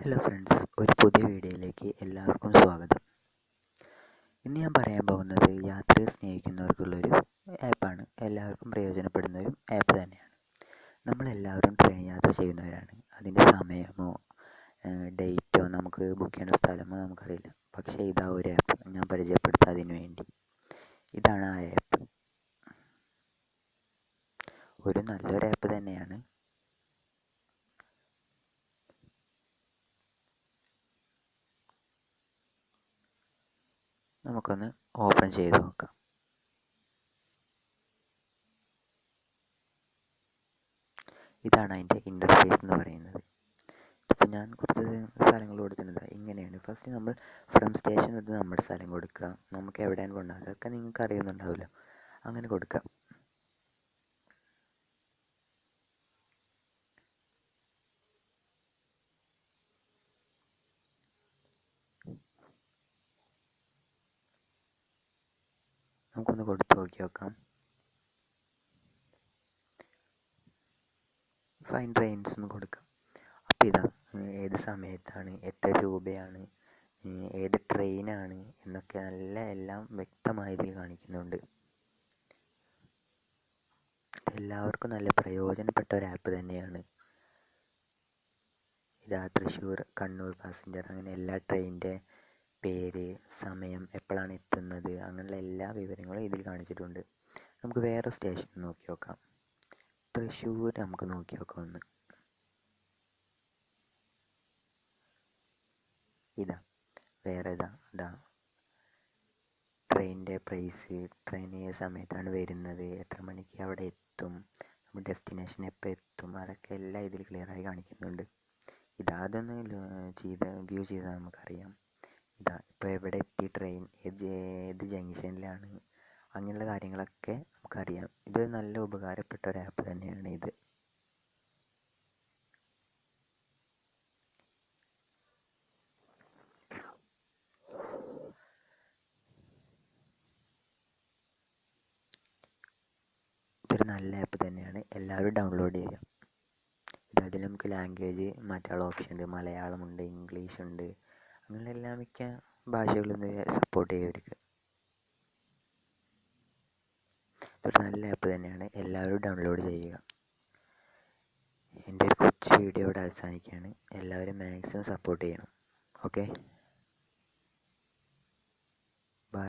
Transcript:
Hello friends, ഒരു പുതിയ വീഡിയോയിലേക്ക് എല്ലാവർക്കും സ്വാഗതം. ഇന്ന് ഞാൻ പറയാൻ പോകുന്നത് യാത്രയെ സ്നേഹിക്കുന്നവർക്കുള്ളൊരു ആപ്പാണ്. എല്ലാവർക്കും പ്രയോജനപ്പെടുന്ന ഒരു ആപ്പ് തന്നെയാണ്. നമ്മളെല്ലാവരും ട്രെയിൻ യാത്ര ചെയ്യുന്നവരാണ്. അതിൻ്റെ സമയമോ ഡേറ്റോ നമുക്ക് ബുക്ക് ചെയ്യേണ്ട സ്ഥലമോ നമുക്കറിയില്ല. പക്ഷേ ഇതാ ഒരു ആപ്പ് ഞാൻ പരിചയപ്പെടുത്താം അതിനു വേണ്ടി. ഇതാണ് ആ ആപ്പ്. ഒരു നല്ലൊരു ആപ്പ് തന്നെയാണ്. നമുക്കൊന്ന് ഓപ്പൺ ചെയ്ത് നോക്കാം. ഇതാണ് അതിൻ്റെ ഇൻ്റർഫേസ് എന്ന് പറയുന്നത്. ഇപ്പോൾ ഞാൻ കുറച്ച് സ്ഥലങ്ങൾ കൊടുത്തിട്ടുണ്ട്. ഇങ്ങനെയാണ്. ഫസ്റ്റ് നമ്മൾ ഫ്രം സ്റ്റേഷൻ എടുത്ത് നമ്മുടെ സ്ഥലം കൊടുക്കുക. നമുക്ക് എവിടെയാണ് പോകേണ്ടത് അതൊക്കെ നിങ്ങൾക്ക് അറിയുന്നുണ്ടാവില്ല. അങ്ങനെ കൊടുക്കുക. നമുക്കൊന്ന് കൊടുത്ത് നോക്കാം. ഫൈൻ ട്രെയിൻസ് എന്ന് കൊടുക്കാം. അപ്പോൾ ഇതാ ഏത് സമയത്താണ്, എത്ര രൂപയാണ്, ഏത് ട്രെയിനാണ് എന്നൊക്കെ എല്ലാം വ്യക്തമായി ഇതിൽ കാണിക്കുന്നുണ്ട്. എല്ലാവർക്കും നല്ല പ്രയോജനപ്പെട്ട ഒരു ആപ്പ് തന്നെയാണ്. ഇതാ തൃശ്ശൂർ കണ്ണൂർ പാസഞ്ചർ, അങ്ങനെ എല്ലാ ട്രെയിനിൻ്റെ പേര്, സമയം, എപ്പോഴാണ് എത്തുന്നത്, അങ്ങനെയുള്ള എല്ലാ വിവരങ്ങളും ഇതിൽ കാണിച്ചിട്ടുണ്ട്. നമുക്ക് വേറെ സ്റ്റേഷൻ നോക്കി നോക്കാം. തൃശ്ശൂർ നമുക്ക് നോക്കി നോക്കാം ഒന്ന്. വേറെ ഇതാ ട്രെയിനിൻ്റെ പ്രൈസ്, ട്രെയിൻ ഏത് സമയത്താണ് വരുന്നത്, എത്ര മണിക്ക് അവിടെ എത്തും, നമ്മുടെ ഡെസ്റ്റിനേഷൻ എപ്പോൾ എത്തും, അതൊക്കെ എല്ലാം ഇതിൽ ക്ലിയറായി കാണിക്കുന്നുണ്ട്. അതൊന്ന് വ്യൂ ചെയ്താൽ നമുക്കറിയാം. ഇപ്പോൾ എവിടെ എത്തി ട്രെയിൻ, ഏത് ജംഗ്ഷനിലാണ്, അങ്ങനെയുള്ള കാര്യങ്ങളൊക്കെ നമുക്കറിയാം. ഇതൊരു നല്ല ഉപകാരപ്പെട്ട ഒരു ആപ്പ് തന്നെയാണ് ഇത്. ഇതൊരു നല്ല ആപ്പ് തന്നെയാണ്. എല്ലാവരും ഡൗൺലോഡ് ചെയ്യുക. അതിൽ നമുക്ക് ലാംഗ്വേജ് മാറ്റാനുള്ള ഓപ്ഷൻ ഉണ്ട്. മലയാളമുണ്ട്, ഇംഗ്ലീഷ് ഉണ്ട്, അങ്ങനെ എല്ലാ മിക്ക ഭാഷകളും സപ്പോർട്ട് ചെയ്യുമായിരിക്കും. ഇതൊരു നല്ല ആപ്പ് തന്നെയാണ്. എല്ലാവരും ഡൗൺലോഡ് ചെയ്യുക. എൻ്റെ ഒരു കൊച്ചു വീഡിയോ ഇവിടെ അവസാനിക്കുകയാണ്. എല്ലാവരും മാക്സിമം സപ്പോർട്ട് ചെയ്യണം. ഓക്കെ.